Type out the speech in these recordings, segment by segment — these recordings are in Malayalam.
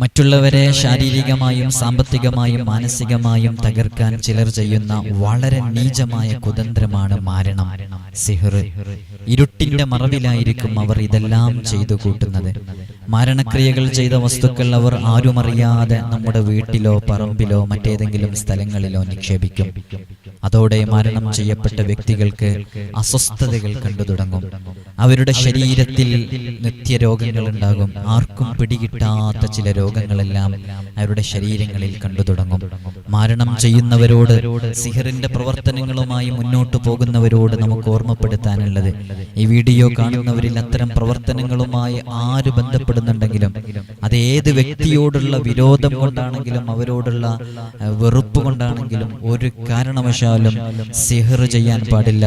മറ്റുള്ളവരെ ശാരീരികമായും സാമ്പത്തികമായും മാനസികമായും തകർക്കാൻ ചിലർ ചെയ്യുന്ന വളരെ നീചമായ കുതന്ത്രമാണ് മാരണം, സിഹ്ർ. ഇരുട്ടിന്റെ മറവിലായിരിക്കും അവർ ഇതെല്ലാം ചെയ്തു കൂട്ടുന്നത്. മാരണക്രിയകൾ ചെയ്ത വസ്തുക്കൾ അവർ ആരുമറിയാതെ നമ്മുടെ വീട്ടിലോ പറമ്പിലോ മറ്റേതെങ്കിലും സ്ഥലങ്ങളിലോ നിക്ഷേപിക്കും. അതോടെ മരണം ചെയ്യപ്പെട്ട വ്യക്തികൾക്ക് അസ്വസ്ഥതകൾ കണ്ടു തുടങ്ങും. അവരുടെ ശരീരത്തിൽ നിത്യരോഗങ്ങൾ ഉണ്ടാകും. ആർക്കും പിടികിട്ടാത്ത ചില രോഗങ്ങളെല്ലാം അവരുടെ ശരീരങ്ങളിൽ കണ്ടു തുടങ്ങും. മാരണം ചെയ്യുന്നവരോട്, സിഹറിന്റെ പ്രവർത്തനങ്ങളുമായി മുന്നോട്ടു പോകുന്നവരോട് നമുക്ക് ഓർമ്മപ്പെടുത്താനുള്ളത്, ഈ വീഡിയോ കാണുന്നവരിൽ അത്തരം പ്രവർത്തനങ്ങളുമായി ആര് ബന്ധപ്പെടുന്നുണ്ടെങ്കിലും, അത് ഏത് വ്യക്തിയോടുള്ള വിരോധം കൊണ്ടാണെങ്കിലും അവരോടുള്ള വെറുപ്പ് കൊണ്ടാണെങ്കിലും ഒരു കാരണവശാലും സിഹർ ചെയ്യാൻ പാടില്ല.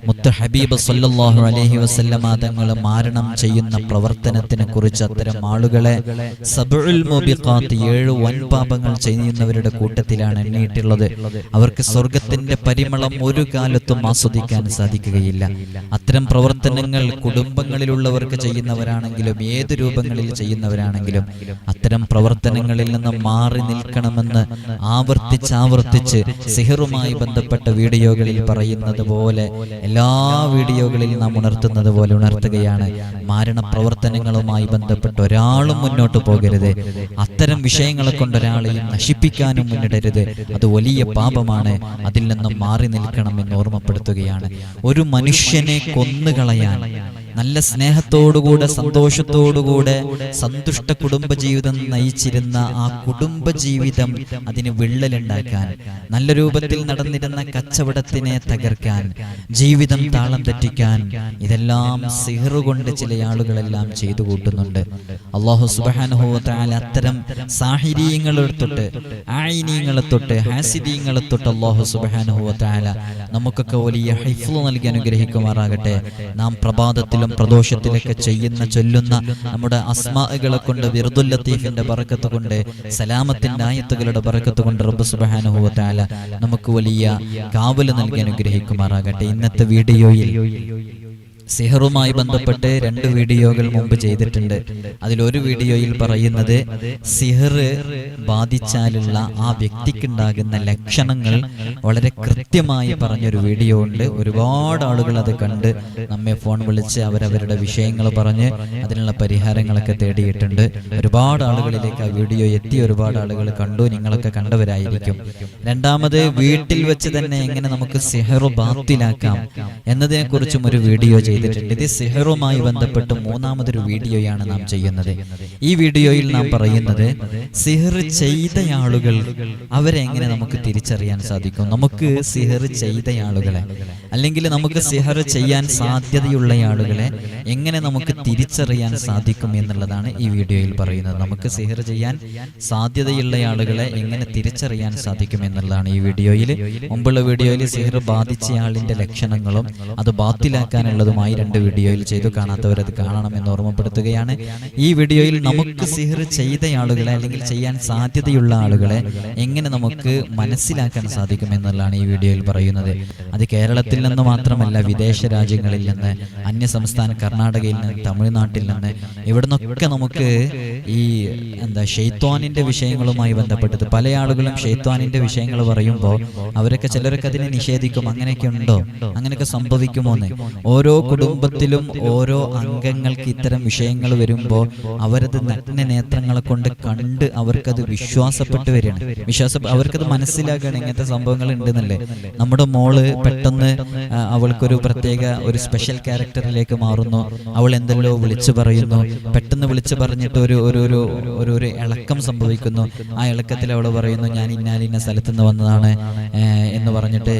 മുത്ത് ഹബീബ് സല്ലല്ലാഹു അലൈഹി വസല്ലമ തങ്ങൾ മാരണം ചെയ്യുന്ന പ്രവർത്തനത്തിനെ കുറിച്ച് അത്തരം ആളുകളെ സബ്ഉൽ മുബിഖാത്ത്, 7 വൻപാപങ്ങൾ ചെയ്യുന്നവരുടെ കൂട്ടത്തിലാണ് എണ്ണിയിട്ടുള്ളത്. അവർക്ക് സ്വർഗത്തിന്റെ പരിമളം ഒരു കാലത്തും ആസ്വദിക്കാൻ സാധിക്കുകയില്ല. അത്തരം പ്രവർത്തനങ്ങൾ കുടുംബങ്ങളിലുള്ളവർക്ക് ചെയ്യുന്നവരാണെങ്കിലും ഏത് രൂപങ്ങളിൽ ചെയ്യുന്നവരാണെങ്കിലും അത്തരം പ്രവർത്തനങ്ങളിൽ നിന്ന് മാറി നിൽക്കണമെന്ന് ആവർത്തിച്ച് സിഹറുമായി ബന്ധപ്പെട്ട വീഡിയോകളിൽ പറയുന്നത് പോലെ, എല്ലാ വീഡിയോകളിൽ നാം ഉണർത്തുന്നത് പോലെ ഉണർത്തുകയാണ്. മാരണ പ്രവർത്തനങ്ങളുമായി ബന്ധപ്പെട്ട് ഒരാളും മുന്നോട്ട് പോകരുത്. അത്തരം വിഷയങ്ങളെ കൊണ്ട് ഒരാളെയും നശിപ്പിക്കാനും മുന്നിടരുത്. അത് വലിയ പാപമാണ്. അതിൽ നിന്നും മാറി നിൽക്കണമെന്ന് ഓർമ്മപ്പെടുത്തുകയാണ്. ഒരു മനുഷ്യനെ കൊന്നുകളയാൻ നല്ല സ്നേഹത്തോടുകൂടെ സന്തോഷത്തോടുകൂടെ സന്തുഷ്ട കുടുംബജീവിതം നയിച്ചിരുന്ന ആ കുടുംബജീവിതം അതിന് വിള്ളലുണ്ടാക്കാൻ, നല്ല രൂപത്തിൽ നടന്നിരുന്ന കച്ചവടത്തിനെ തകർക്കാൻ, ജീവിതം താളം തെറ്റിക്കാൻ, ഇതെല്ലാം സിഹർ കൊണ്ട് ചില ആളുകളെല്ലാം ചെയ്തു കൂട്ടുന്നുണ്ട്. അല്ലാഹു സുബ്ഹാനഹു വ തആല അത്തരം സാഹിരീങ്ങളെ തൊട്ട്, ആയിനീങ്ങളെ തൊട്ട്, ഹാസിദീങ്ങളെ തൊട്ട് അല്ലാഹു സുബ്ഹാനഹു വ തആല നമുക്കൊക്കെ വലിയ ഹിഫ്ള് നൽകി അനുഗ്രഹിക്കുമാറാകട്ടെ. നാം പ്രഭാതത്തിലും പ്രദോഷത്തിലൊക്കെ ചൊല്ലുന്ന നമ്മുടെ അസ്മാഅകളെ കൊണ്ട്, വിർദുൽ ലത്തീഫിന്റെ ബറക്കത്ത് കൊണ്ട്, സലാമത്തിന്റെ ആയത്തുകളുടെ ബറക്കത്ത് കൊണ്ട് റബ്ബ് സുബ്ഹാനഹു വ തആല നമുക്ക് വലിയ കാവല് നൽകി അനുഗ്രഹിക്കുമാറാകട്ടെ. ഇന്നത്തെ വീഡിയോയിൽ സിഹറുമായി ബന്ധപ്പെട്ട് 2 വീഡിയോകൾ മുമ്പ് ചെയ്തിട്ടുണ്ട്. അതിലൊരു വീഡിയോയിൽ പറയുന്നത് സിഹർ ബാധിച്ചാലുള്ള ആ വ്യക്തിക്കുണ്ടാകുന്ന ലക്ഷണങ്ങൾ വളരെ കൃത്യമായി പറഞ്ഞൊരു വീഡിയോ ഉണ്ട്. ഒരുപാട് ആളുകൾ അത് കണ്ട് നമ്മെ ഫോൺ വിളിച്ച് അവരവരുടെ വിഷയങ്ങൾ പറഞ്ഞ് അതിനുള്ള പരിഹാരങ്ങളൊക്കെ തേടിയിട്ടുണ്ട്. ഒരുപാട് ആളുകളിലേക്ക് ആ വീഡിയോ എത്തി, ഒരുപാട് ആളുകൾ കണ്ടു. നിങ്ങളൊക്കെ കണ്ടവരായിരിക്കും. രണ്ടാമത്, വീട്ടിൽ വെച്ച് തന്നെ എങ്ങനെ നമുക്ക് സിഹർ ബാത്തിലാക്കാം എന്നതിനെ കുറിച്ചും ഒരു വീഡിയോ ചെയ്തിട്ടുണ്ട്. ഇത് സിഹറുമായി ബന്ധപ്പെട്ട് 3ാമതൊരു വീഡിയോയാണ് നാം ചെയ്യുന്നത്. ഈ വീഡിയോയിൽ നാം പറയുന്നത് സിഹർ ചെയ്ത ആളുകൾ അവരെ എങ്ങനെ നമുക്ക് തിരിച്ചറിയാൻ സാധിക്കും, നമുക്ക് സിഹർ ചെയ്ത ആളുകളെ അല്ലെങ്കിൽ നമുക്ക് സിഹർ ചെയ്യാൻ സാധ്യതയുള്ള ആളുകളെ എങ്ങനെ നമുക്ക് തിരിച്ചറിയാൻ സാധിക്കും എന്നുള്ളതാണ് ഈ വീഡിയോയിൽ പറയുന്നത്. നമുക്ക് സിഹർ ചെയ്യാൻ സാധ്യതയുള്ള ആളുകളെ എങ്ങനെ തിരിച്ചറിയാൻ സാധിക്കും എന്നുള്ളതാണ് ഈ വീഡിയോയിൽ. മുമ്പുള്ള വീഡിയോയിൽ സിഹർ ബാധിച്ചയാളിന്റെ ലക്ഷണങ്ങളും അത് ബാത്തിലാക്കാനുള്ളതുമായി 2 വീഡിയോയിൽ ചെയ്തു. കാണാത്തവരത് കാണണമെന്ന് ഓർമ്മപ്പെടുത്തുകയാണ്. ഈ വീഡിയോയിൽ നമുക്ക് സിഹർ ചെയ്ത ആളുകളെ അല്ലെങ്കിൽ ചെയ്യാൻ സാധ്യതയുള്ള ആളുകളെ എങ്ങനെ നമുക്ക് മനസ്സിലാക്കാൻ സാധിക്കും എന്നുള്ളതാണ് ഈ വീഡിയോയിൽ പറയുന്നത്. അത് കേരളത്തിൽ നിന്ന് മാത്രമല്ല, വിദേശ രാജ്യങ്ങളിൽ നിന്ന്, അന്യ സംസ്ഥാന കർണാടകയിൽ നിന്ന്, തമിഴ്നാട്ടിൽ നിന്ന്, ഇവിടെ നിന്നൊക്കെ നമുക്ക് ഈ ഷെയ്ത്വാനിന്റെ വിഷയങ്ങളുമായി ബന്ധപ്പെട്ടത് പല ആളുകളും ഷെയ്ത്വാനിന്റെ വിഷയങ്ങൾ പറയുമ്പോൾ അവരൊക്കെ ചിലരൊക്കെ അതിനെ നിഷേധിക്കും. അങ്ങനെയൊക്കെ ഉണ്ടോ, അങ്ങനെയൊക്കെ സംഭവിക്കുമോ എന്ന്. ഓരോ കുടുംബത്തിലും ഓരോ അംഗങ്ങൾക്ക് ഇത്തരം വിഷയങ്ങൾ വരുമ്പോൾ അവരത് നഗ്ന നേത്രങ്ങളെ കൊണ്ട് കണ്ട് അവർക്കത് വിശ്വാസപ്പെട്ട് വരികയാണ്. അവർക്കത് മനസ്സിലാക്കുകയാണ് ഇങ്ങനത്തെ സംഭവങ്ങൾ ഉണ്ടെന്നല്ലേ. നമ്മുടെ മോള് പെട്ടെന്ന് അവൾക്കൊരു പ്രത്യേക ഒരു സ്പെഷ്യൽ ക്യാരക്ടറിലേക്ക് മാറുന്നു. അവൾ എന്തെല്ലോ വിളിച്ചു പറയുന്നു. പെട്ടെന്ന് വിളിച്ചു പറഞ്ഞിട്ട് ഒരു ഇളക്കം സംഭവിക്കുന്നു. ആ ഇളക്കത്തിൽ അവൾ പറയുന്നു, ഞാൻ ഇന്ന സ്ഥലത്തുനിന്ന് വന്നതാണ് എന്ന് പറഞ്ഞിട്ട്,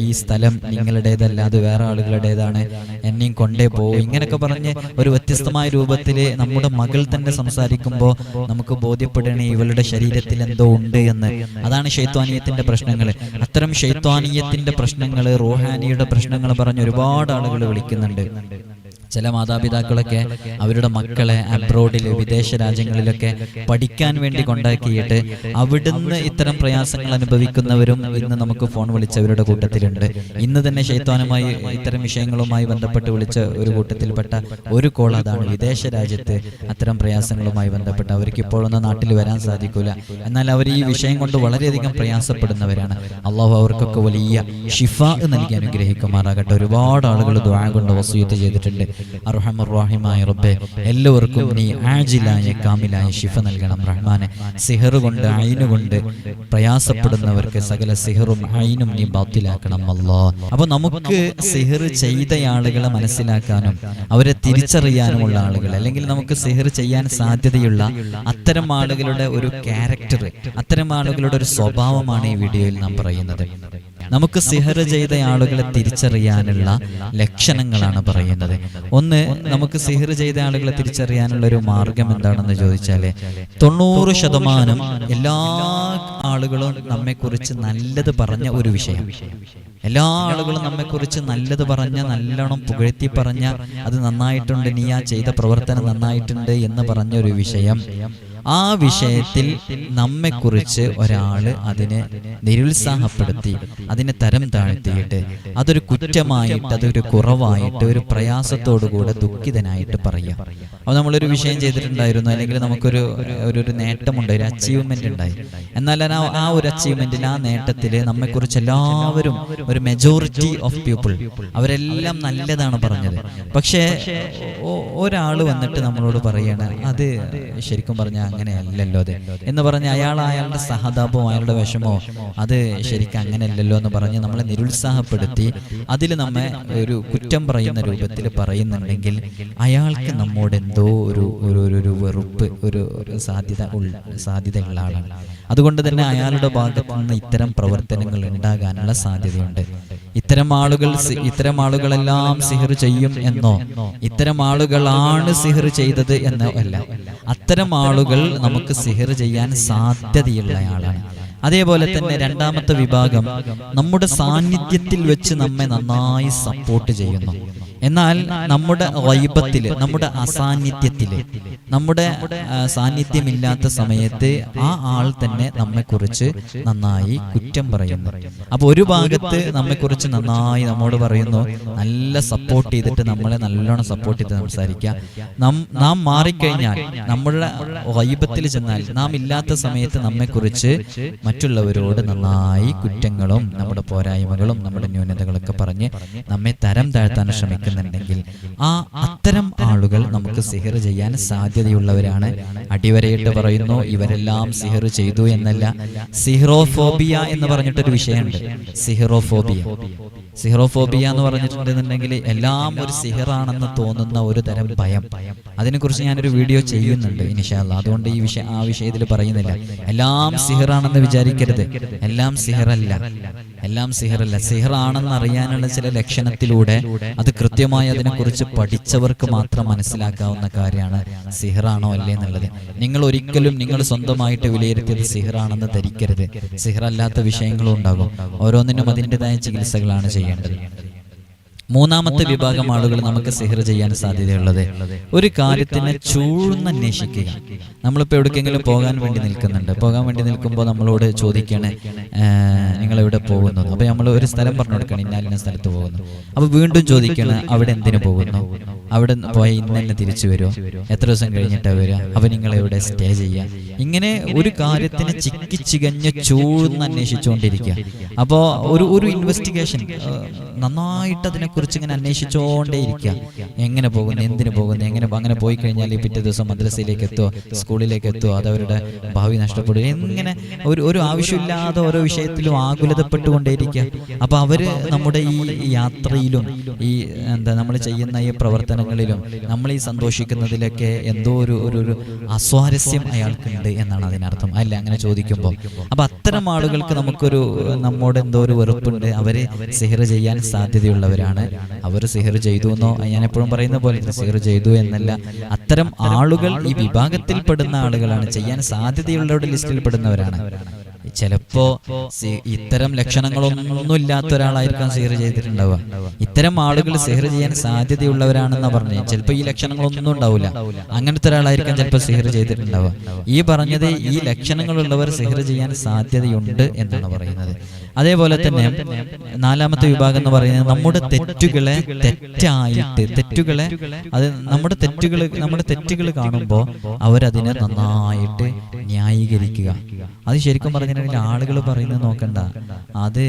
ഈ സ്ഥലം നിങ്ങളുടേതല്ല, അത് വേറെ ആളുകളുടേതാണ്, എന്നെയും കൊണ്ടേ പോകും, ഇങ്ങനെയൊക്കെ പറഞ്ഞ് ഒരു വ്യത്യസ്തമായ രൂപത്തിൽ നമ്മുടെ മകൾ തന്നെ സംസാരിക്കുമ്പോൾ നമുക്ക് ബോധ്യപ്പെടണേ ഇവളുടെ ശരീരത്തിൽ എന്തോ ഉണ്ട് എന്ന്. അതാണ് ശൈത്വാനീയത്തിന്റെ പ്രശ്നങ്ങൾ. അത്തരം ശൈത്വാനീയത്തിന്റെ പ്രശ്നങ്ങൾ, റൂഹാനിയുടെ പ്രശ്നങ്ങൾ പറഞ്ഞ് ഒരുപാട് ആളുകൾ വിളിക്കുന്നുണ്ട്. ചില മാതാപിതാക്കളൊക്കെ അവരുടെ മക്കളെ അബ്രോഡിൽ വിദേശ രാജ്യങ്ങളിലൊക്കെ പഠിക്കാൻ വേണ്ടി കൊണ്ടാക്കിയിട്ട് അവിടുന്ന് ഇത്തരം പ്രയാസങ്ങൾ അനുഭവിക്കുന്നവരും ഇന്ന് നമുക്ക് ഫോൺ വിളിച്ചവരുടെ കൂട്ടത്തിലുണ്ട്. ഇന്ന് തന്നെ ശൈത്വാനുമായി ഇത്തരം വിഷയങ്ങളുമായി ബന്ധപ്പെട്ട് വിളിച്ച ഒരു കൂട്ടത്തിൽപ്പെട്ട ഒരു കോൾ അതാണ്. വിദേശ രാജ്യത്ത് അത്തരം പ്രയാസങ്ങളുമായി ബന്ധപ്പെട്ട് അവർക്ക് ഇപ്പോഴൊന്നും നാട്ടിൽ വരാൻ സാധിക്കില്ല, എന്നാൽ അവർ ഈ വിഷയം കൊണ്ട് വളരെയധികം പ്രയാസപ്പെടുന്നവരാണ്. അള്ളാഹു അവർക്കൊക്കെ വലിയ ഷിഫാ നൽകി അനുഗ്രഹിക്കുമാറാകട്ടെ. ഒരുപാട് ആളുകൾ ദുആ കൊണ്ട് വസിയത്ത് ചെയ്തിട്ടുണ്ട്. അർഹമർ റഹീമായ റബ്ബേ, എല്ലാവർക്കും നീ ആജിലായ കാമിലായ ശിഫ നൽകണം റഹ്മാനെ. സിഹർ കൊണ്ട് ഐന് കൊണ്ട് പ്രയാസപ്പെടുന്നവർക്ക് സകല സിഹറും ഐനും നീ ബാത്തിലാക്കണം അല്ലാഹ്. അപ്പോൾ നമുക്ക് സിഹർ ചെയ്ത ആളുകളെ മനസ്സിലാക്കാനും അവരെ തിരിച്ചറിയാനുമുള്ള ആളുകൾ, അല്ലെങ്കിൽ നമുക്ക് സിഹർ ചെയ്യാൻ സാധ്യതയുള്ള അത്തരം ആളുകളുടെ ഒരു ക്യാരക്ടർ, അത്തരം ആളുകളുടെ ഒരു സ്വഭാവമാണ് ഈ വീഡിയോയിൽ നാം പറയുന്നത്. നമുക്ക് സിഹർ ചെയ്ത ആളുകളെ തിരിച്ചറിയാനുള്ള ലക്ഷണങ്ങളാണ് പറയുന്നത്. ഒന്ന്, നമുക്ക് സിഹർ ചെയ്ത ആളുകളെ തിരിച്ചറിയാനുള്ള ഒരു മാർഗം എന്താണെന്ന് ചോദിച്ചാൽ, 90% എല്ലാ ആളുകളും നമ്മെക്കുറിച്ച് നല്ലത് പറഞ്ഞ ഒരു വിഷയം, എല്ലാ ആളുകളും നമ്മെക്കുറിച്ച് നല്ലത് പറഞ്ഞ, നല്ലോണം പുകഴ്ത്തി പറഞ്ഞ, അത് നന്നായിട്ടുണ്ട്, നീ ആ ചെയ്ത പ്രവർത്തനം നന്നായിട്ടുണ്ട് എന്ന് പറഞ്ഞ ഒരു വിഷയം, ആ വിഷയത്തിൽ നമ്മെക്കുറിച്ച് ഒരാള് അതിനെ നിരുത്സാഹപ്പെടുത്തി, അതിനെ തരം താഴ്ത്തിയിട്ട്, അതൊരു കുറ്റമായിട്ട്, അതൊരു കുറവായിട്ട്, ഒരു പ്രയാസത്തോടുകൂടെ ദുഃഖിതനായിട്ട് പറയാം. അപ്പോൾ നമ്മളൊരു വിഷയം ചെയ്തിട്ടുണ്ടായിരുന്നു, അല്ലെങ്കിൽ നമുക്കൊരു ഒരു നേട്ടമുണ്ടായി, ഒരു അച്ചീവ്മെന്റ് ഉണ്ടായി. എന്നാൽ ആ ഒരു അച്ചീവ്മെന്റിൽ, ആ നേട്ടത്തിൽ നമ്മെക്കുറിച്ച് എല്ലാവരും, ഒരു മെജോറിറ്റി ഓഫ് പീപ്പിൾ, അവരെല്ലാം നല്ലതാണ് പറഞ്ഞത്. പക്ഷേ ഒരാൾ വന്നിട്ട് നമ്മളോട് പറയാണ്, അത് ശരിക്കും പറഞ്ഞാൽ അങ്ങനെയല്ലല്ലോ അത് എന്ന് പറഞ്ഞ് അയാളുടെ സഹതാപവും അയാളുടെ വിഷമോ അത് ശരിക്കും അങ്ങനെയല്ലല്ലോ എന്ന് പറഞ്ഞ് നമ്മളെ നിരുത്സാഹപ്പെടുത്തി അതിൽ നമ്മെ ഒരു കുറ്റം പറയുന്ന രൂപത്തിൽ പറയുന്നുണ്ടെങ്കിൽ അയാൾക്ക് നമ്മോട് എന്തോ ഒരു വെറുപ്പ്, ഒരു സാധ്യതയുള്ള ആളാണ്. അതുകൊണ്ട് തന്നെ അയാളുടെ ഭാഗത്തു നിന്ന് ഇത്തരം പ്രവർത്തനങ്ങൾ ഉണ്ടാകാനുള്ള സാധ്യതയുണ്ട്. ഇത്തരം ആളുകളെല്ലാം സിഹർ ചെയ്യും എന്നോ, ഇത്തരം ആളുകളാണ് സിഹർ ചെയ്തത് എന്നോ അല്ല. അത്തരം ആളുകൾ നമുക്ക് സിഹർ ചെയ്യാൻ സാധ്യതയുള്ള ആളാണ്. അതേപോലെ തന്നെ രണ്ടാമത്തെ വിഭാഗം, നമ്മുടെ സാന്നിധ്യത്തിൽ വെച്ച് നമ്മെ നന്നായി സപ്പോർട്ട് ചെയ്യുന്നു, എന്നാൽ നമ്മുടെ ഗൈബത്തില്, നമ്മുടെ അസാന്നിധ്യത്തില്, നമ്മുടെ സാന്നിധ്യമില്ലാത്ത സമയത്ത് ആ ആൾ തന്നെ നമ്മെക്കുറിച്ച് നന്നായി കുറ്റം പറയുന്നു. അപ്പൊ ഒരു ഭാഗത്ത് നമ്മെക്കുറിച്ച് നന്നായി നമ്മോട് പറയുന്നു, നല്ല സപ്പോർട്ട് ചെയ്തിട്ട് നമ്മളെ നല്ലോണം സപ്പോർട്ട് ചെയ്ത് സംസാരിക്കുക. നാം മാറിക്കഴിഞ്ഞാൽ, നമ്മുടെ ഗൈബത്തിൽ ചെന്നാൽ, നാം ഇല്ലാത്ത സമയത്ത് നമ്മെക്കുറിച്ച് മറ്റുള്ളവരോട് നന്നായി കുറ്റങ്ങളും നമ്മുടെ പോരായ്മകളും നമ്മുടെ ന്യൂനതകളൊക്കെ പറഞ്ഞ് നമ്മെ തരം താഴ്ത്താൻ ശ്രമിക്കുന്നുണ്ടെങ്കിൽ അത്തരം ആളുകൾ നമുക്ക് സിഹർ ചെയ്യാൻ സാധ്യതയുള്ളവരാണ്. അടിവരയിട്ട് പറയുന്നു, ഇവരെല്ലാം സിഹർ ചെയ്തു എന്നല്ല. സിഹ്റോഫോബിയ എന്ന് പറഞ്ഞിട്ടൊരു വിഷയമുണ്ട്. സിഹ്റോഫോബിയ എന്ന് പറഞ്ഞിട്ടുണ്ടെന്നുണ്ടെങ്കിൽ എല്ലാം ഒരു സിഹറാണെന്ന് തോന്നുന്ന ഒരു തരം ഭയം. അതിനെക്കുറിച്ച് ഞാനൊരു വീഡിയോ ചെയ്യുന്നുണ്ട് ഇൻഷാ അല്ലാഹ്. അതുകൊണ്ട് ആ വിഷയത്തിൽ പറയുന്നില്ല. എല്ലാം സിഹറാണെന്ന് വിചാരിക്കരുത്. എല്ലാം സിഹറല്ല. സിഹറാണെന്ന് അറിയാനുള്ള ചില ലക്ഷണത്തിലൂടെ അത് കൃത്യമായി അതിനെക്കുറിച്ച് പഠിച്ചവർക്ക് മാത്രം മനസ്സിലാക്കാവുന്ന കാര്യമാണ് സിഹറാണോ അല്ലേ എന്നുള്ളത്. നിങ്ങൾ ഒരിക്കലും നിങ്ങൾ സ്വന്തമായിട്ട് വിലയിരുത്തിയത് സിഹറാണെന്ന് ധരിക്കരുത്. സിഹറല്ലാത്ത വിഷയങ്ങളും ഉണ്ടാകും. ഓരോന്നിനും അതിൻ്റെതായ ചികിത്സകളാണ് ചെയ്യേണ്ടത്. മൂന്നാമത്തെ വിഭാഗം ആളുകൾ നമുക്ക് സിഹർ ചെയ്യാൻ സാധ്യതയുള്ളത്, ഒരു കാര്യത്തിനെ ചൂഴ്ന്നന്വേഷിക്കുക. നമ്മളിപ്പോൾ എവിടേക്കെങ്കിലും പോകാൻ വേണ്ടി നിൽക്കുമ്പോൾ നമ്മളോട് ചോദിക്കണേ, നിങ്ങൾ എവിടെ പോകുന്നു? അപ്പോൾ നമ്മൾ ഒരു സ്ഥലം പറഞ്ഞു കൊടുക്കണം, ഇന്ന സ്ഥലത്ത് പോകുന്നു. അപ്പോൾ വീണ്ടും ചോദിക്കണേ, അവിടെ എന്തിനു പോകുന്നു? അവിടെ പോയി ഇന്നെ തിരിച്ചു വരുമോ? എത്ര ദിവസം കഴിഞ്ഞിട്ടാണ് വരിക? അപ്പോൾ നിങ്ങൾ എവിടെ സ്റ്റേ ചെയ്യുക? ഇങ്ങനെ ഒരു കാര്യത്തിന് ചിക്കിച്ചികഞ്ഞ് ചൂഴ്ന്നന്വേഷിച്ചുകൊണ്ടിരിക്കുക. അപ്പോൾ ഒരു ഇൻവെസ്റ്റിഗേഷൻ നന്നായിട്ട് അതിനെക്കുറിച്ച് ഇങ്ങനെ അന്വേഷിച്ചുകൊണ്ടേയിരിക്കുക. എങ്ങനെ പോകുന്നു, എന്തിനു പോകുന്നു, അങ്ങനെ പോയി കഴിഞ്ഞാൽ ഈ പിറ്റേ ദിവസം മദ്രസയിലേക്ക് എത്തുമോ, സ്കൂളിലേക്ക് എത്തുമോ, അതവരുടെ ഭാവി നഷ്ടപ്പെടുക, എങ്ങനെ ഒരു ആവശ്യമില്ലാതെ ഓരോ വിഷയത്തിലും ആകുലതപ്പെട്ടുകൊണ്ടേയിരിക്കുക. അപ്പോൾ അവര് നമ്മുടെ ഈ യാത്രയിലും ഈ നമ്മൾ ചെയ്യുന്ന ഈ പ്രവർത്തനങ്ങളിലും നമ്മൾ ഈ സന്തോഷിക്കുന്നതിലൊക്കെ എന്തോ ഒരു അസ്വാരസ്യം അയാൾക്കുണ്ട് എന്നാണ് അതിനർത്ഥം അല്ല അങ്ങനെ ചോദിക്കുമ്പോൾ. അപ്പൊ അത്തരം ആളുകൾക്ക് നമ്മോട് എന്തോ ഒരു വെറുപ്പുണ്ട്. അവര് സിഹർ ചെയ്യാൻ സാധ്യതയുള്ളവരാണ്. അവർ സിഹർ ചെയ്തു എന്നോ, ഞാൻ എപ്പോഴും പറയുന്ന പോലെ സിഹർ ചെയ്തു എന്നല്ല, അത്തരം ആളുകൾ ഈ വിഭാഗത്തിൽ പെടുന്ന ആളുകളാണ്, ചെയ്യാൻ സാധ്യതയുള്ളവരുടെ ലിസ്റ്റിൽ പെടുന്നവരാണ്. ചിലപ്പോ ഇത്തരം ലക്ഷണങ്ങളൊന്നും ഇല്ലാത്ത ഒരാളായിരിക്കാം സിഹർ ചെയ്തിട്ടുണ്ടാവുക. ഇത്തരം ആളുകൾ സിഹർ ചെയ്യാൻ സാധ്യതയുള്ളവരാണെന്നാ പറഞ്ഞത്. ചിലപ്പോൾ ഈ ലക്ഷണങ്ങളൊന്നും ഉണ്ടാവില്ല, അങ്ങനത്തെ ഒരാളായിരിക്കാം ചിലപ്പോൾ സിഹർ ചെയ്തിട്ടുണ്ടാവുക. ഈ പറഞ്ഞത് ഈ ലക്ഷണങ്ങളുള്ളവർ സിഹർ ചെയ്യാൻ സാധ്യതയുണ്ട് എന്നാണ് പറയുന്നത്. അതേപോലെ തന്നെ നാലാമത്തെ വിഭാഗം എന്ന് പറയുന്നത് നമ്മുടെ തെറ്റുകളെ നമ്മുടെ തെറ്റുകൾ കാണുമ്പോൾ അവരതിനെ നന്നായിട്ട് ന്യായീകരിക്കുക. അത് ശരിക്കും പറഞ്ഞിട്ടുണ്ടെങ്കിൽ ആളുകൾ പറയുന്നത് നോക്കണ്ട, അത്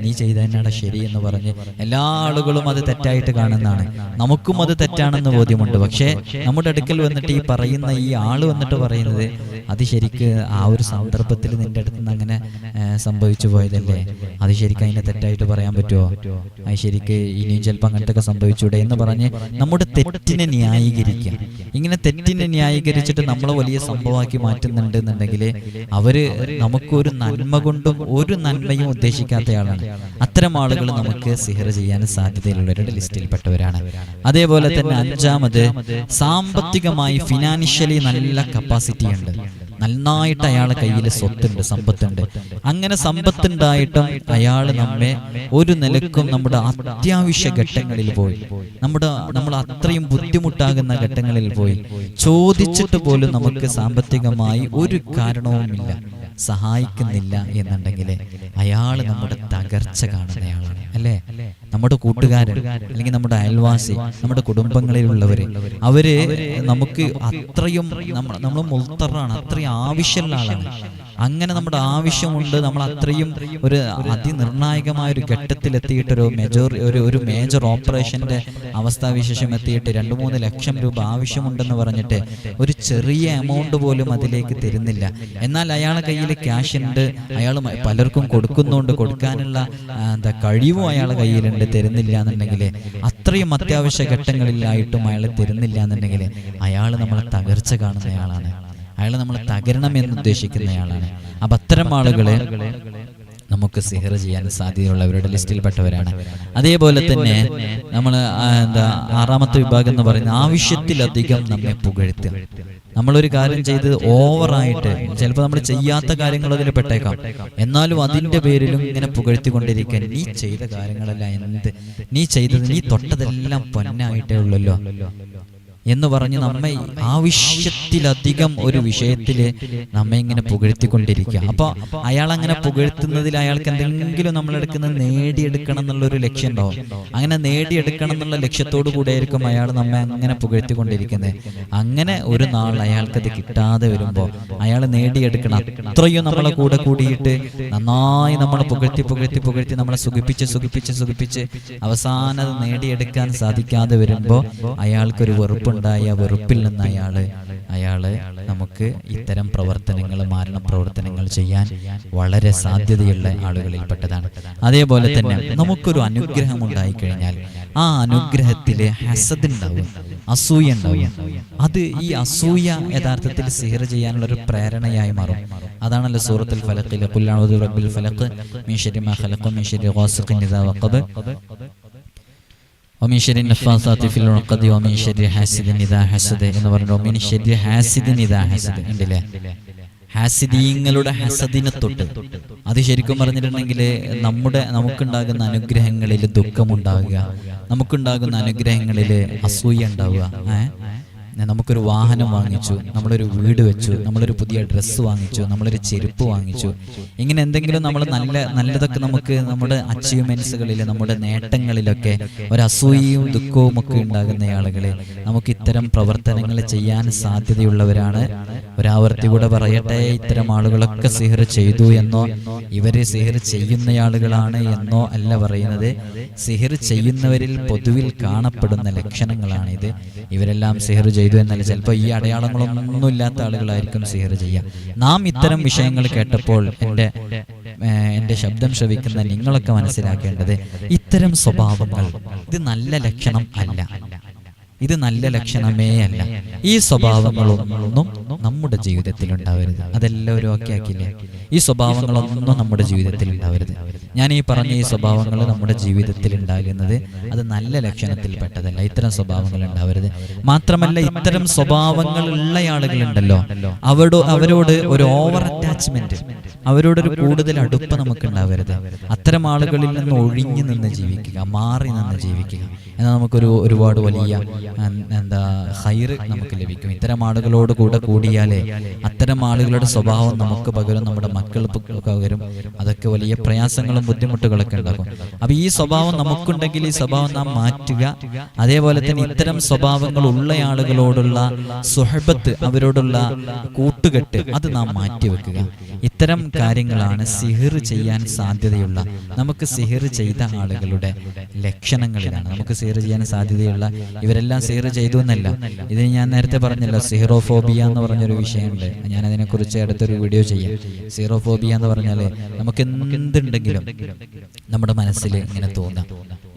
നീ ചെയ്ത തന്നെയാണ് ശരി എന്ന് പറഞ്ഞ് എല്ലാ ആളുകളും അത് തെറ്റായിട്ട് കാണുന്നതാണ്. നമുക്കും അത് തെറ്റാണെന്ന് ബോധ്യമുണ്ട്. പക്ഷേ നമ്മുടെ അടുക്കൽ വന്നിട്ട് ഈ പറയുന്ന ഈ ആള് വന്നിട്ട് പറയുന്നത് അത് ശരിക്ക് ആ ഒരു സന്ദർഭത്തിൽ നിന്റെ അടുത്ത് നിന്ന് അങ്ങനെ സംഭവിച്ചു പോയതല്ലേ, അത് ശരിക്കും അതിനെ തെറ്റായിട്ട് പറയാൻ പറ്റുമോ, അത് ശരിക്ക് ഇനിയും ചിലപ്പോൾ അങ്ങനത്തെ ഒക്കെ സംഭവിച്ചൂടെ എന്ന് പറഞ്ഞ് നമ്മുടെ തെറ്റിനെ ന്യായീകരിക്കുക. ഇങ്ങനെ തെറ്റിനെ ന്യായീകരിച്ചിട്ട് നമ്മളെ വലിയ സംഭവമാക്കി മാറ്റുന്നുണ്ട് എന്നുണ്ടെങ്കിൽ അവര് നമുക്കൊരു നന്മ കൊണ്ടും ഒരു നന്മയും ഉദ്ദേശിക്കാത്തയാളാണ്. അത്തരം ആളുകൾ നമുക്ക് സിഹർ ചെയ്യാൻ സാധ്യതയുള്ളവരുടെ ലിസ്റ്റിൽപ്പെട്ടവരാണ്. അതേപോലെ തന്നെ അഞ്ചാമത്, സാമ്പത്തികമായി ഫിനാൻഷ്യലി നല്ല കപ്പാസിറ്റി ഉണ്ട്, നന്നായിട്ട് അയാളെ കയ്യിൽ സ്വത്തുണ്ട്, സമ്പത്തുണ്ട്. അങ്ങനെ സമ്പത്തുണ്ടായിട്ടും അയാൾ നമ്മെ ഒരു നിലക്കും നമ്മുടെ അത്യാവശ്യ ഘട്ടങ്ങളിൽ പോയി, നമ്മൾ അത്രയും ബുദ്ധിമുട്ടാകുന്ന ഘട്ടങ്ങളിൽ പോയി ചോദിച്ചിട്ട് പോലും നമുക്ക് സാമ്പത്തികമായി ഒരു കാരണവുമില്ല, സഹായിക്കുന്നില്ല എന്നുണ്ടെങ്കിൽ അയാൾ നമ്മുടെ തകർച്ച കാണുന്നയാളാണ്, അല്ലേ? നമ്മുടെ കൂട്ടുകാരൻ അല്ലെങ്കിൽ നമ്മുടെ അയൽവാസി, നമ്മുടെ കുടുംബങ്ങളിലുള്ളവര്, അവര് നമുക്ക് അത്രയും നമ്മൾ മുൾത്തറാണ്, അത്രയും ആവശ്യമുള്ള ആളാണ്. അങ്ങനെ നമ്മുടെ ആവശ്യമുണ്ട്, നമ്മൾ അത്രയും ഒരു അതിനിർണായകമായ ഒരു ഘട്ടത്തിലെത്തിയിട്ട് ഒരു മേജർ ഓപ്പറേഷന്റെ അവസ്ഥാവിശേഷം എത്തിയിട്ട് 2-3 ലക്ഷം രൂപ ആവശ്യമുണ്ടെന്ന് പറഞ്ഞിട്ട് ഒരു ചെറിയ എമൗണ്ട് പോലും അതിലേക്ക് തരുന്നില്ല. എന്നാൽ അയാളെ കയ്യിൽ ക്യാഷ് ഉണ്ട്, അയാൾ പലർക്കും കൊടുക്കുന്നുണ്ട്, കൊടുക്കാനുള്ള കഴിവും അയാളെ കയ്യിലുണ്ട്, തരുന്നില്ല എന്നുണ്ടെങ്കിൽ, അത്രയും അത്യാവശ്യ ഘട്ടങ്ങളിലായിട്ടും അയാൾ തരുന്നില്ല എന്നുണ്ടെങ്കിൽ അയാൾ നമ്മളെ തകർച്ച കാണുന്നയാളാണ്, അയാൾ നമ്മളെ തകരണം എന്ന് ഉദ്ദേശിക്കുന്നയാളാണ്. അപ്പൊ അത്തരം ആളുകളെ നമുക്ക് സിഹർ ചെയ്യാൻ സാധ്യതയുള്ളവരുടെ ലിസ്റ്റിൽപ്പെട്ടവരാണ്. അതേപോലെ തന്നെ നമ്മൾ ആറാമത്തെ വിഭാഗം എന്ന് പറയുന്നത് ആവശ്യത്തിലധികം നമ്മെ പുകഴ്ത്തുക. നമ്മളൊരു കാര്യം ചെയ്ത് ഓവറായിട്ട്, ചിലപ്പോൾ നമ്മൾ ചെയ്യാത്ത കാര്യങ്ങൾ അതിൽ പെട്ടേക്കാം, എന്നാലും അതിന്റെ പേരിലും ഇങ്ങനെ പുകഴ്ത്തിക്കൊണ്ടിരിക്കാൻ, നീ ചെയ്ത കാര്യങ്ങളെല്ലാം നീ ചെയ്തത്, നീ തൊട്ടതെല്ലാം പൊന്നായിട്ടേ ഉള്ളല്ലോ എന്ന് പറഞ്ഞ് നമ്മെ ആവശ്യത്തിലധികം ഒരു വിഷയത്തില് നമ്മെ ഇങ്ങനെ പുകഴ്ത്തിക്കൊണ്ടിരിക്കുക. അപ്പൊ അയാൾ അങ്ങനെ പുകഴ്ത്തുന്നതിൽ അയാൾക്ക് എന്തെങ്കിലും നമ്മളെടുക്കുന്നത് നേടിയെടുക്കണം എന്നുള്ളൊരു ലക്ഷ്യം ഉണ്ടാവും. അങ്ങനെ നേടിയെടുക്കണം എന്നുള്ള ലക്ഷ്യത്തോടു കൂടെ ആയിരിക്കും അയാൾ നമ്മെ അങ്ങനെ പുകഴ്ത്തിക്കൊണ്ടിരിക്കുന്നത്. അങ്ങനെ ഒരു നാൾ അയാൾക്കത് കിട്ടാതെ വരുമ്പോ അയാൾ നേടിയെടുക്കണം, അത്രയും നമ്മളെ കൂടെ കൂടിയിട്ട് നന്നായി നമ്മളെ പുകഴ്ത്തി നമ്മളെ സുഖിപ്പിച്ച് അവസാനം അത് നേടിയെടുക്കാൻ സാധിക്കാതെ വരുമ്പോ അയാൾക്കൊരു വെറുപ്പുണ്ടായ വെറുപ്പിൽ നിന്ന് അയാള് നമുക്ക് ഇത്തരം പ്രവർത്തനങ്ങൾ, മാരണ പ്രവർത്തനങ്ങൾ ചെയ്യാൻ വളരെ സാധ്യതയുള്ള ആളുകളിൽപ്പെട്ടതാണ്. അതേപോലെ തന്നെ നമുക്കൊരു അനുഗ്രഹം ഉണ്ടായിക്കഴിഞ്ഞാൽ ആ അനുഗ്രഹത്തില് ഹസദ് ഉണ്ടാവും, അസൂയ ഉണ്ടാവും. അത് ഈ അസൂയ യഥാർത്ഥത്തിൽ സിഹർ ചെയ്യാനുള്ള ഒരു പ്രേരണയായി മാറും. അതാണല്ലോ സൂറത്തുൽ ഫലഖിൽ ഖുൽ അഊദു ബിറബ്ബിൽ ഫലഖ് മിൻ ശർരി മാ ഖലഖ മിൻ ശർരി ഗാസിഖിൻ ഇദാ വഖബ വമിൻ ശർരി നഫാസാതി ഫിൽ ഉഖദി വമിൻ ശർരി ഹാസിദിൻ ഇദാ ഹസദ എന്ന് പറഞ്ഞു. വമിൻ ശർരി ഹാസിദിൻ ഇദാ ഹസദ ഉണ്ടല്ലേ, ഹാസിദീങ്ങളുടെ ഹസദിനെ തൊട്ട്. അത് ശരിക്കും പറഞ്ഞിട്ടുണ്ടെങ്കിൽ നമുക്കുണ്ടാകുന്ന അനുഗ്രഹങ്ങളിൽ ദുഃഖമുണ്ടാവുക, നമുക്കുണ്ടാകുന്ന അനുഗ്രഹങ്ങളിൽ അസൂയ ഉണ്ടാവുക. നമുക്കൊരു വാഹനം വാങ്ങിച്ചു, നമ്മളൊരു വീട് വെച്ചു, നമ്മളൊരു പുതിയ ഡ്രസ്സ് വാങ്ങിച്ചു, നമ്മളൊരു ചെരുപ്പ് വാങ്ങിച്ചു, ഇങ്ങനെ എന്തെങ്കിലും നമ്മൾ നല്ലതൊക്കെ നമുക്ക് നമ്മുടെ അച്ചീവ്മെന്റ്സുകളിൽ, നമ്മുടെ നേട്ടങ്ങളിലൊക്കെ ഒരു അസൂയയും ദുഃഖവും ഒക്കെ ഉണ്ടാകുന്ന ആളുകളെ നമുക്ക് ഇത്തരം പ്രവർത്തനങ്ങൾ ചെയ്യാൻ സാധ്യതയുള്ളവരാണ്. ഒരാവർത്തി കൂടെ പറയട്ടെ, ഇത്തരം ആളുകളൊക്കെ സിഹർ ചെയ്തു എന്നോ ഇവര് സിഹർ ചെയ്യുന്ന ആളുകളാണ് എന്നോ അല്ല പറയുന്നത്. സിഹർ ചെയ്യുന്നവരിൽ പൊതുവിൽ കാണപ്പെടുന്ന ലക്ഷണങ്ങളാണിത്. ഇവരെല്ലാം സിഹർ ചെയ്തു എന്നല്ല, ചിലപ്പോൾ ഈ അടയാളങ്ങളൊന്നും ഇല്ലാത്ത ആളുകളായിരിക്കും സിഹർ ചെയ്യുക. നാം ഇത്തരം വിഷയങ്ങൾ കേട്ടപ്പോൾ എന്റെ ശബ്ദം ശ്രവിക്കുന്ന നിങ്ങളൊക്കെ മനസ്സിലാക്കേണ്ടത്, ഇത്തരം സ്വഭാവങ്ങൾ ഇത് നല്ല ലക്ഷണം അല്ല, ഇത് നല്ല ലക്ഷണമേ അല്ല. ഈ സ്വഭാവങ്ങളൊന്നും നമ്മുടെ ജീവിതത്തിൽ ഉണ്ടാവരുത്. അതെല്ലാവരും ഒക്കെ ആക്കിയില്ലേ? ഈ സ്വഭാവങ്ങളൊന്നും നമ്മുടെ ജീവിതത്തിൽ ഉണ്ടാവരുത്. ഞാൻ ഈ പറഞ്ഞ ഈ സ്വഭാവങ്ങൾ നമ്മുടെ ജീവിതത്തിൽ ഉണ്ടാകുന്നത് അത് നല്ല ലക്ഷണത്തിൽ പെട്ടതല്ല. ഇത്തരം സ്വഭാവങ്ങൾ ഉണ്ടാവരുത്. മാത്രമല്ല, ഇത്തരം സ്വഭാവങ്ങൾ ഉള്ള ആളുകളുണ്ടല്ലോ, അവരോട് ഒരു ഓവർ അറ്റാച്ച്മെന്റ്, അവരോടൊരു കൂടുതൽ അടുപ്പം നമുക്ക് ഉണ്ടാവരുത്. അത്തരം ആളുകളിൽ നിന്ന് ഒഴിഞ്ഞു നിന്ന് ജീവിക്കുക, മാറി നിന്ന് ജീവിക്കുക. എന്നാൽ നമുക്കൊരു ഒരുപാട് വലിയ ഹൈറ് നമുക്ക് ലഭിക്കും. ഇത്തരം ആളുകളോട് കൂടിയാലേ അത്തരം ആളുകളുടെ സ്വഭാവം നമുക്ക് പകരും, നമ്മുടെ മക്കൾക്ക് പകരും. അതൊക്കെ വലിയ പ്രയാസങ്ങളും ബുദ്ധിമുട്ടുകളൊക്കെ ഉണ്ടാകും. അപ്പൊ ഈ സ്വഭാവം നമുക്കുണ്ടെങ്കിൽ ഈ സ്വഭാവം നാം മാറ്റുക. അതേപോലെ തന്നെ ഇത്തരം സ്വഭാവങ്ങൾ ഉള്ള ആളുകളോടുള്ള സുഹബത്ത്, അവരോടുള്ള കൂട്ടുകെട്ട്, അത് നാം മാറ്റിവെക്കുക. ഇത്തരം കാര്യങ്ങളാണ് സിഹിർ ചെയ്യാൻ സാധ്യതയുള്ള, നമുക്ക് സിഹിർ ചെയ്ത ആളുകളുടെ ലക്ഷണങ്ങളിലാണ്. നമുക്ക് സിഹിർ ചെയ്യാൻ സാധ്യതയുള്ള ഇവരെല്ലാം സിഹിർ ചെയ്തു എന്നല്ല. ഇത് ഞാൻ നേരത്തെ പറഞ്ഞല്ലോ, സിഹിറോഫോബിയ എന്ന് പറഞ്ഞൊരു വിഷയമുണ്ട്. ഞാൻ അതിനെക്കുറിച്ച് അടുത്തൊരു വീഡിയോ ചെയ്യാം. സിഹിറോഫോബിയ എന്ന് പറഞ്ഞാൽ നമുക്ക് എന്തുണ്ടെങ്കിലും നമ്മുടെ മനസ്സിൽ ഇങ്ങനെ തോന്നാം,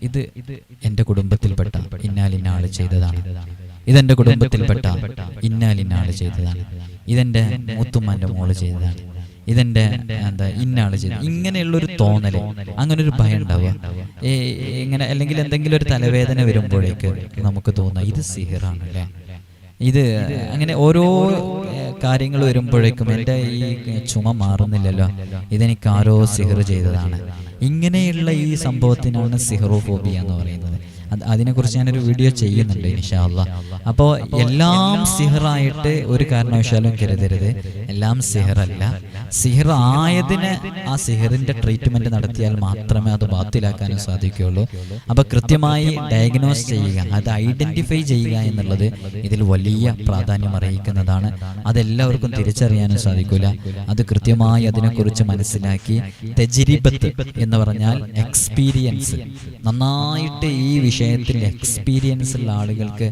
ഇത് എൻ്റെ കുടുംബത്തിൽപ്പെട്ട ഇന്നാലിന്നാൾ ചെയ്തതാണ്, ഇതെൻ്റെ കുടുംബത്തിൽപ്പെട്ട ഇന്നാലിന്നാൾ ചെയ്തതാണ്, ഇതെൻ്റെ മൂത്തുമ്മാൻ്റെ മോള് ചെയ്തതാണ്, ഇതെന്റെ ഇന്നാള് ചെയ്തു. ഇങ്ങനെയുള്ളൊരു തോന്നല്, അങ്ങനെ ഒരു ഭയം ഉണ്ടാവുക. ഇങ്ങനെ അല്ലെങ്കിൽ എന്തെങ്കിലും ഒരു തലവേദന വരുമ്പോഴേക്ക് നമുക്ക് തോന്നുക ഇത് സിഹിറാണ് അല്ലേ, ഇത് അങ്ങനെ ഓരോ കാര്യങ്ങൾ വരുമ്പോഴേക്കും എൻ്റെ ഈ ചുമ മാറുന്നില്ലല്ലോ, ഇതെനിക്ക് ആരോ സിഹിർ ചെയ്തതാണ്. ഇങ്ങനെയുള്ള ഈ സംഭവത്തിനാണ് സിഹിറോഫോബിയ എന്ന് പറയുന്നത്. അതിനെക്കുറിച്ച് ഞാനൊരു വീഡിയോ ചെയ്യുന്നുണ്ട് ഇൻഷാ അല്ലാഹ്. അപ്പോൾ എല്ലാം സിഹിറായിട്ട് ഒരു കാരണവശാലും കരുതരുത്. എല്ലാം സിഹിറല്ല. സിഹിർ ആയതിന് ആ സിഹിറിന്റെ ട്രീറ്റ്മെന്റ് നടത്തിയാൽ മാത്രമേ അത് ബാത്തിലാക്കാനും സാധിക്കുകയുള്ളൂ. അപ്പോൾ കൃത്യമായി ഡയഗ്നോസ് ചെയ്യുക, അത് ഐഡന്റിഫൈ ചെയ്യുക എന്നുള്ളത് ഇതിൽ വലിയ പ്രാധാന്യം അർഹിക്കുന്നതാണ്. അതെല്ലാവർക്കും തിരിച്ചറിയാനും സാധിക്കില്ല. അത് കൃത്യമായി അതിനെക്കുറിച്ച് മനസ്സിലാക്കി തജ്രിബത്ത് എന്ന് പറഞ്ഞാൽ എക്സ്പീരിയൻസ്, നന്നായിട്ട് ഈ വിഷയത്തിൽ എക്സ്പീരിയൻസ് ഉള്ള ആളുകൾക്ക്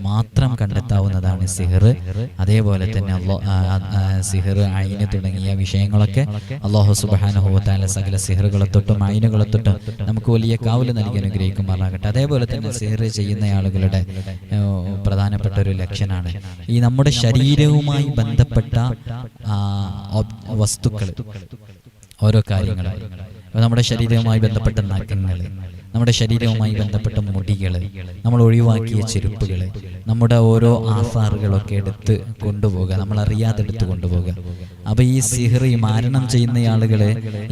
മാത്രം കണ്ടെത്താവുന്നതാണ് സിഹിർ. അതേപോലെ തന്നെ സിഹിർ, ഐന് തുടങ്ങിയ വിഷയങ്ങളൊക്കെ അല്ലാഹു സുബ്ഹാനഹു വ തആല സകല സിഹിറുകളെ തൊട്ടും ഐനുകളെ തൊട്ടും നമുക്ക് വലിയ കാവല് നൽകി അനുഗ്രഹിക്കുമാറാകട്ടെ. അതേപോലെ തന്നെ സിഹിർ ചെയ്യുന്ന ആളുകളുടെ പ്രധാനപ്പെട്ട ഒരു ലക്ഷണമാണ് ഈ നമ്മുടെ ശരീരവുമായി ബന്ധപ്പെട്ട വസ്തുക്കൾ, ഓരോ കാര്യങ്ങൾ, നമ്മുടെ ശരീരവുമായി ബന്ധപ്പെട്ട നഖങ്ങൾ, നമ്മുടെ ശരീരവുമായി ബന്ധപ്പെട്ട മുടികൾ, നമ്മൾ ഒഴിവാക്കിയ ചെരുപ്പുകൾ, നമ്മുടെ ഓരോ ആസാറുകളൊക്കെ എടുത്ത് കൊണ്ടുപോകുക, നമ്മൾ അറിയാതെ എടുത്ത് കൊണ്ടുപോകുക. അപ്പോൾ ഈ സിഹിർ, ഈ മാരണം ചെയ്യുന്ന ആളുകൾ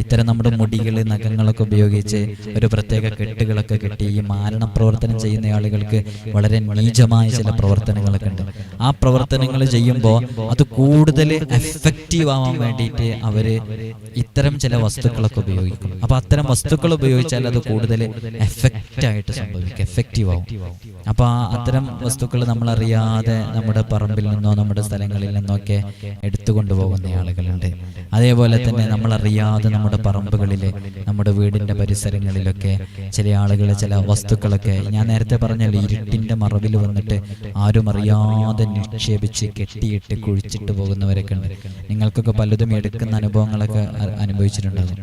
ഇത്തരം നമ്മുടെ മുടികൾ, നഖങ്ങളൊക്കെ ഉപയോഗിച്ച് ഒരു പ്രത്യേക കെട്ടുകളൊക്കെ കെട്ടി ഈ മാരണ പ്രവർത്തനം ചെയ്യുന്ന ആളുകൾക്ക് വളരെ നീചമായ ചില പ്രവർത്തനങ്ങളൊക്കെ ഉണ്ട്. ആ പ്രവർത്തനങ്ങൾ ചെയ്യുമ്പോൾ അത് കൂടുതൽ എഫക്റ്റീവ് ആവാൻ വേണ്ടിയിട്ട് അവർ ഇത്തരം ചില വസ്തുക്കളൊക്കെ ഉപയോഗിക്കും. അപ്പോൾ അത്തരം വസ്തുക്കൾ ഉപയോഗിച്ചാൽ അത് കൂടുതൽ എഫക്റ്റായിട്ട് സംഭവിക്കും, എഫക്റ്റീവ് ആവും. അപ്പോൾ അത്തരം വസ്തുക്കൾ നമ്മളറിയാതെ നമ്മുടെ പറമ്പിൽ നിന്നോ നമ്മുടെ സ്ഥലങ്ങളിൽ നിന്നൊക്കെ എടുത്തുകൊണ്ടുപോകുന്ന ആളുകളുണ്ട്. അതേപോലെ തന്നെ നമ്മളറിയാതെ നമ്മുടെ പറമ്പുകളിൽ, നമ്മുടെ വീടിൻ്റെ പരിസരങ്ങളിലൊക്കെ ചില ആളുകൾ ചില വസ്തുക്കളൊക്കെ, ഞാൻ നേരത്തെ പറഞ്ഞല്ലോ, ഇരുട്ടിൻ്റെ മറവിൽ വന്നിട്ട് ആരും അറിയാതെ നിക്ഷേപിച്ച് കെട്ടിയിട്ട് കുഴിച്ചിട്ട് പോകുന്നവരൊക്കെ ഉണ്ട്. നിങ്ങൾക്കൊക്കെ പലതും എടുക്കുന്ന അനുഭവങ്ങളൊക്കെ അനുഭവിച്ചിട്ടുണ്ടാകും.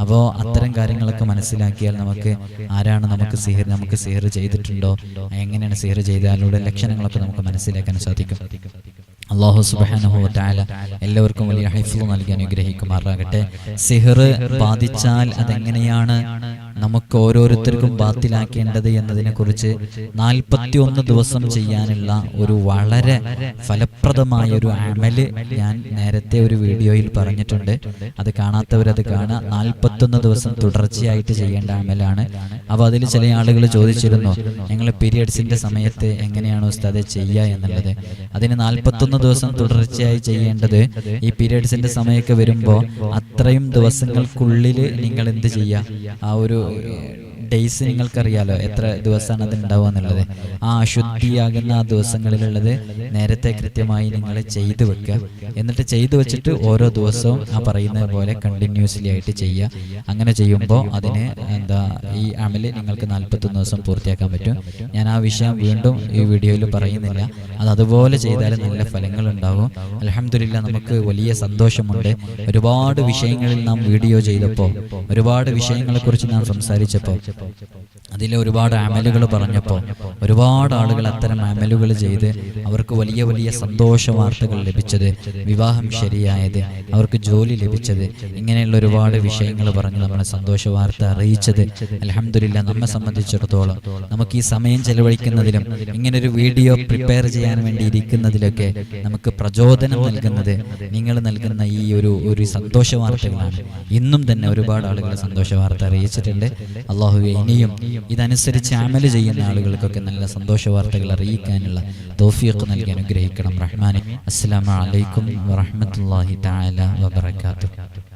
അപ്പോൾ അത്തരം കാര്യങ്ങളൊക്കെ മനസ്സിലാക്കിയാൽ നമുക്ക് ആരാണ് നമുക്ക് സിഹിർ ചെയ്തിട്ടുണ്ടോ, എങ്ങനെയാണ് സിഹിർ ചെയ്താലുള്ള ലക്ഷണങ്ങളൊക്കെ നമുക്ക് മനസ്സിലാക്കാൻ സാധിക്കും. അല്ലാഹു സുബ്ഹാനഹു വ തആല എല്ലാവർക്കും വലിയ ഹിഫ്ള് നൽകി അനുഗ്രഹിക്കുമാറാകട്ടെ. സിഹിർ ബാധിച്ചാൽ അതെങ്ങനെയാണ് നമുക്ക് ഓരോരുത്തർക്കും ബാത്തിലാക്കേണ്ടത് എന്നതിനെക്കുറിച്ച് 41 ദിവസം ചെയ്യാനുള്ള ഒരു വളരെ ഫലപ്രദമായ ഒരു അമല് ഞാൻ നേരത്തെ ഒരു വീഡിയോയിൽ പറഞ്ഞിട്ടുണ്ട്. അത് കാണാത്തവരത് കാണുക. 41 ദിവസം തുടർച്ചയായിട്ട് ചെയ്യേണ്ട അമലാണ്. അപ്പോൾ അതിൽ ചില ആളുകൾ ചോദിച്ചിരുന്നു, ഞങ്ങൾ പീരിയഡ്സിന്റെ സമയത്ത് എങ്ങനെയാണ് ഉസ്താദെ ചെയ്യുക എന്നുള്ളത്. അതിന് 41 ദിവസം തുടർച്ചയായി ചെയ്യേണ്ടത്, ഈ പീരിയഡ്സിന്റെ സമയമൊക്കെ വരുമ്പോൾ അത്രയും ദിവസങ്ങൾക്കുള്ളിൽ നിങ്ങൾ എന്ത് ചെയ്യുക, ആ ഒരു ഡേയ്സ് നിങ്ങൾക്കറിയാലോ എത്ര ദിവസമാണ് അത് ഉണ്ടാവുക എന്നുള്ളത്. ആ അശുദ്ധിയാകുന്ന ആ ദിവസങ്ങളിലുള്ളത് നേരത്തെ കൃത്യമായി നിങ്ങൾ ചെയ്തു വെക്കുക. എന്നിട്ട് ചെയ്തു വെച്ചിട്ട് ഓരോ ദിവസവും ആ പറയുന്നത് പോലെ കണ്ടിന്യൂസ്ലി ആയിട്ട് ചെയ്യുക. അങ്ങനെ ചെയ്യുമ്പോൾ അതിന് ഈ അമല് നിങ്ങൾക്ക് 41 ദിവസം പൂർത്തിയാക്കാൻ പറ്റും. ഞാൻ ആ വിഷയം വീണ്ടും ഈ വീഡിയോയിൽ പറയുന്നില്ല. അത് അതുപോലെ ചെയ്താൽ നല്ല ഫലങ്ങൾ ഉണ്ടാകും. അൽഹംദുലില്ലാ, നമുക്ക് വലിയ സന്തോഷമുണ്ട്. ഒരുപാട് വിഷയങ്ങളിൽ നാം വീഡിയോ ചെയ്തപ്പോൾ, ഒരുപാട് വിഷയങ്ങളെക്കുറിച്ച് നാം സംസാരിച്ചപ്പോൾ അതിലെ ഒരുപാട് അമലുകൾ പറഞ്ഞപ്പോൾ ഒരുപാട് ആളുകൾ അത്തരം അമലുകൾ ചെയ്ത് അവർക്ക് വലിയ വലിയ സന്തോഷ വാർത്തകൾ ലഭിച്ചത്, വിവാഹം ശരിയായത്, അവർക്ക് ജോലി ലഭിച്ചത്, ഇങ്ങനെയുള്ള ഒരുപാട് വിഷയങ്ങൾ പറഞ്ഞ് നമ്മളെ സന്തോഷ വാർത്ത അറിയിച്ചത് അൽഹംദുലില്ലാ നമ്മെ സംബന്ധിച്ചിടത്തോളം നമുക്ക് ഈ സമയം ചെലവഴിക്കുന്നതിലും ഇങ്ങനൊരു വീഡിയോ പ്രിപ്പയർ ചെയ്യാൻ വേണ്ടി ഇരിക്കുന്നതിലൊക്കെ നമുക്ക് പ്രചോദനം നൽകുന്നത് നിങ്ങൾ നൽകുന്ന ഈ ഒരു സന്തോഷ വാർത്തകളാണ്. ഇന്നും തന്നെ ഒരുപാട് ആളുകൾ സന്തോഷ വാർത്ത അറിയിച്ചിട്ടുണ്ട്. അല്ലാഹുവേ ഇനിയും ഇതനുസരിച്ച് അമൽ ചെയ്യുന്ന ആളുകൾക്കൊക്കെ നല്ല സന്തോഷ വാർത്തകൾ അറിയിക്കാനുള്ള തൗഫീഖ് നൽകി അനുഗ്രഹിക്കണം റഹ്മാനെ. അസ്സലാമു അലൈക്കും വറഹ്മത്തുള്ളാഹി തആല വബറകാതുഹു.